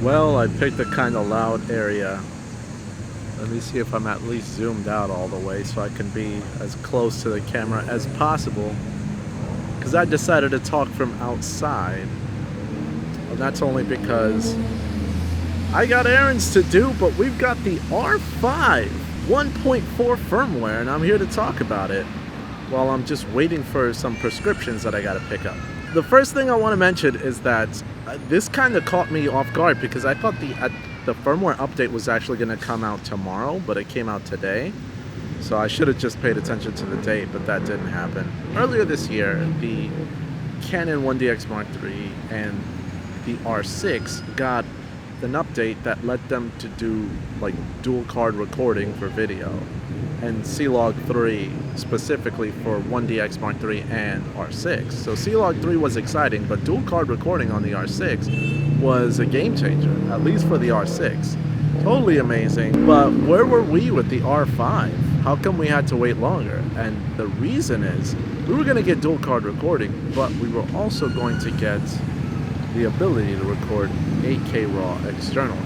Well, I picked a kind of loud area. Let me see if I'm at least zoomed out all the way so I can be as close to the camera as possible. Because I decided to talk from outside. And that's only because I got errands to do, but we've got the R5 1.4 firmware, and I'm here to talk about it while I'm just waiting for some prescriptions that I gotta pick up. The first thing I want to mention is that this kind of caught me off guard because I thought the firmware update was actually going to come out tomorrow, but it came out today. So I should have just paid attention to the date, but that didn't happen. Earlier this year, the Canon 1DX Mark III and the R6 got an update that let them to do like dual card recording for video, and C-Log 3 specifically for 1DX Mark III and R6. So C-Log 3 was exciting, but dual card recording on the R6 was a game changer, at least for the R6. Totally amazing. But where were we with the R5? How come we had to wait longer? And the reason is we were going to get dual card recording, but we were also going to get the ability to record 8K RAW externally.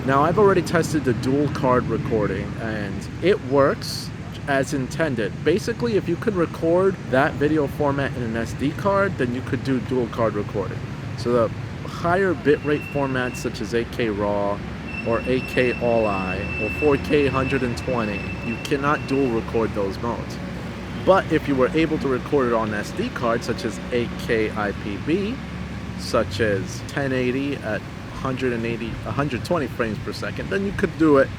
Now, I've already tested the dual card recording and it works as intended. Basically, if you could record that video format in an SD card, then you could do dual card recording. So the higher bitrate formats such as 8K RAW or 8K All-I or 4K 120, you cannot dual record those modes. But if you were able to record it on SD cards such as 8K IPB, such as 1080 at 120 frames per second, then you could do it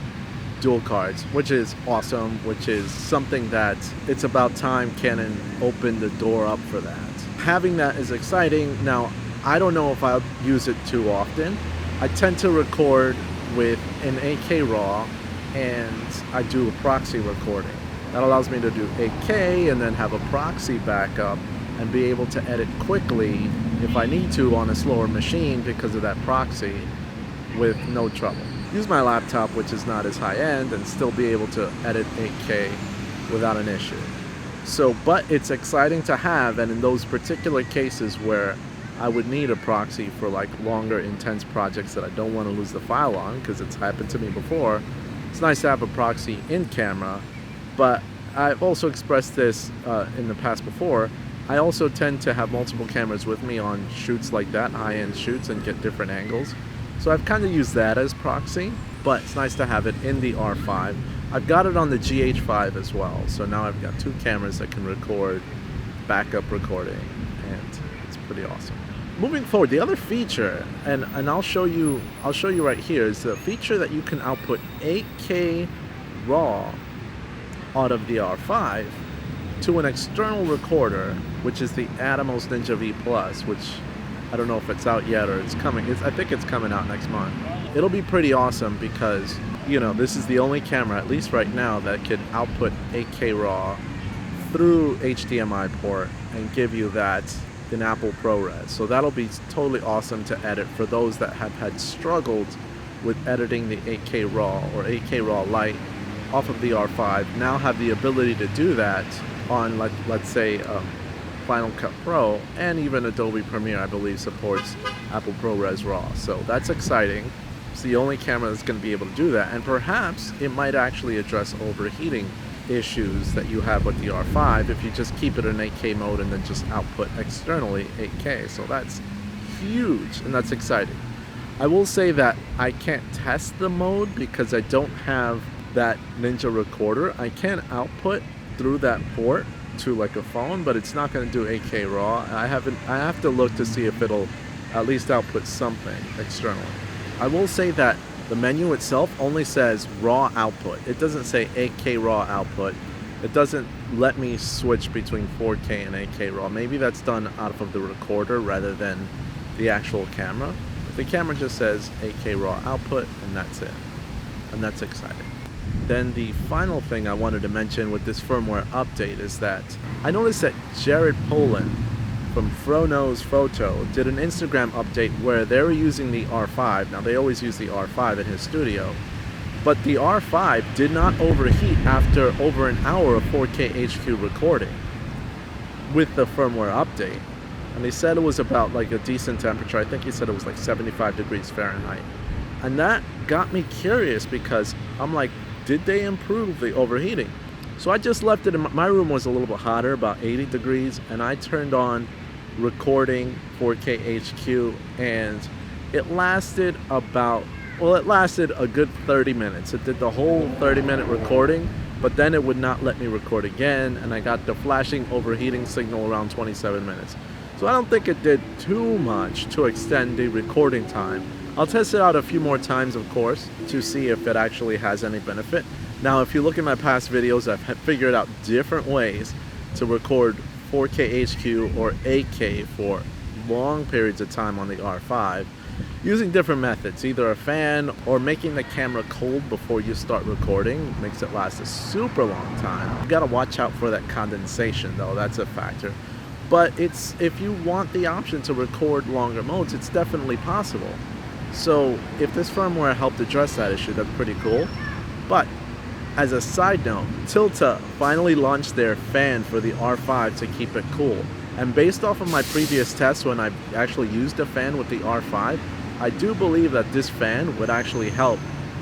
dual cards, which is awesome, which is something that it's about time Canon opened the door up for that. Having that is exciting. Now, I don't know if I'll use it too often. I tend to record with an 8K RAW and I do a proxy recording. That allows me to do 8K and then have a proxy backup and be able to edit quickly if I need to on a slower machine because of that proxy with no trouble. Use my laptop, which is not as high end, and still be able to edit 8K without an issue. So, but it's exciting to have, and in those particular cases where I would need a proxy for like longer, intense projects that I don't want to lose the file on, because it's happened to me before, it's nice to have a proxy in camera. But I've also expressed this in the past before. I also tend to have multiple cameras with me on shoots like that, high-end shoots, and get different angles. So I've kind of used that as proxy, but it's nice to have it in the R5. I've got it on the GH5 as well, so now I've got two cameras that can record backup recording, and it's pretty awesome. Moving forward, the other feature, and I'll show you right here, is the feature that you can output 8K RAW out of the R5 to an external recorder, which is the Atomos Ninja V Plus, which I don't know if it's out yet or it's coming. I think it's coming out next month. It'll be pretty awesome because, you know, this is the only camera, at least right now, that can output 8K RAW through HDMI port and give you that in Apple ProRes. So that'll be totally awesome to edit for those that have had struggled with editing the 8K RAW or 8K RAW Lite off of the R5. Now have the ability to do that on, let's say, Final Cut Pro, and even Adobe Premiere, I believe, supports Apple ProRes RAW. So that's exciting. It's the only camera that's going to be able to do that, and perhaps it might actually address overheating issues that you have with the R5 if you just keep it in 8K mode and then just output externally 8K. So that's huge, and that's exciting. I will say that I can't test the mode because I don't have that Ninja recorder. I can output through that port to like a phone, but it's not going to do 8K RAW. I have to look to see if it'll at least output something externally. I will say that the menu itself only says RAW output. It doesn't say 8K RAW output. It doesn't let me switch between 4K and 8K RAW. Maybe that's done out of the recorder rather than the actual camera. The camera just says 8K RAW output, and that's it. And that's exciting. Then the final thing I wanted to mention with this firmware update is that I noticed that Jared Poland from Frono's Photo did an Instagram update where they were using the R5. Now, they always use the R5 in his studio, but the R5 did not overheat after over an hour of 4K HQ recording with the firmware update. and he said it was about like a decent temperature. I think he said it was like 75 degrees Fahrenheit. And that got me curious because I'm like, did they improve the overheating? So I just left it in my room was a little bit hotter, about 80 degrees, and I turned on recording 4K HQ, and it lasted it lasted a good 30 minutes. It did the whole 30-minute recording, but then it would not let me record again, and I got the flashing overheating signal around 27 minutes. So I don't think it did too much to extend the recording time. I'll test it out a few more times, of course, to see if it actually has any benefit. Now, if you look at my past videos, I've figured out different ways to record 4K HQ or 8K for long periods of time on the R5 using different methods, either a fan or making the camera cold before you start recording. Makes it last a super long time. You gotta watch out for that condensation though, that's a factor. But if you want the option to record longer modes, it's definitely possible. So if this firmware helped address that issue, that's pretty cool. But as a side note, Tilta finally launched their fan for the R5 to keep it cool. And based off of my previous tests when I actually used a fan with the R5, I do believe that this fan would actually help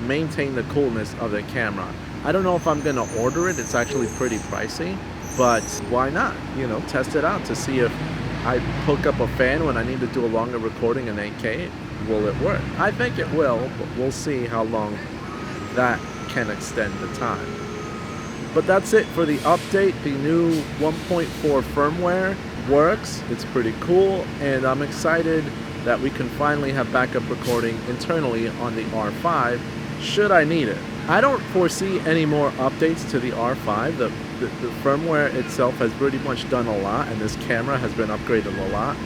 maintain the coolness of the camera. I don't know if I'm gonna order it, it's actually pretty pricey, but why not? You know, test it out to see if I hook up a fan when I need to do a longer recording in 8K, will it work? I think it will, but we'll see how long that can extend the time. But that's it for the update. The new 1.4 firmware works, it's pretty cool, and I'm excited that we can finally have backup recording internally on the R5 should I need it. I don't foresee any more updates to the R5. The firmware itself has pretty much done a lot, and this camera has been upgraded a lot.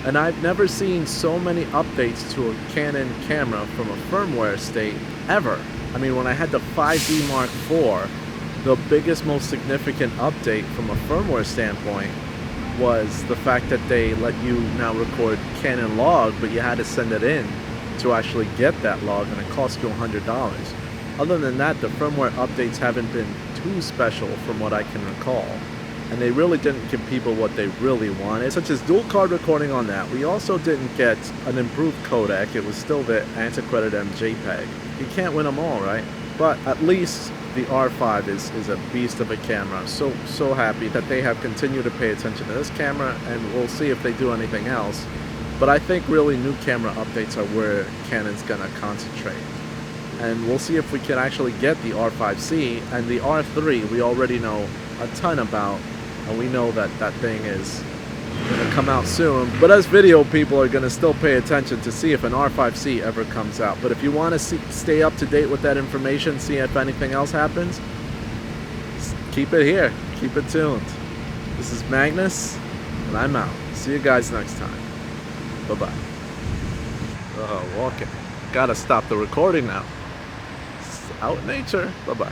And I've never seen so many updates to a Canon camera from a firmware state ever. I mean, when I had the 5D Mark IV, the biggest, most significant update from a firmware standpoint was the fact that they let you now record Canon log, but you had to send it in to actually get that log, and it cost you $100. Other than that, the firmware updates haven't been too special from what I can recall. And they really didn't give people what they really wanted, such as dual card recording on that. We also didn't get an improved codec. It was still the antiquated JPEG. You can't win them all, right? But at least the R5 is a beast of a camera. So happy that they have continued to pay attention to this camera, and we'll see if they do anything else. But I think really new camera updates are where Canon's gonna concentrate. And we'll see if we can actually get the R5C, and the R3 we already know a ton about, and we know that that thing is gonna come out soon. But us video people are gonna still pay attention to see if an R5C ever comes out. But if you want to stay up to date with that information, see if anything else happens, keep it here, keep it tuned. This is Magnus, and I'm out. See you guys next time. Bye-bye. Oh, walking. Gotta stop the recording now. It's out in nature. Bye-bye.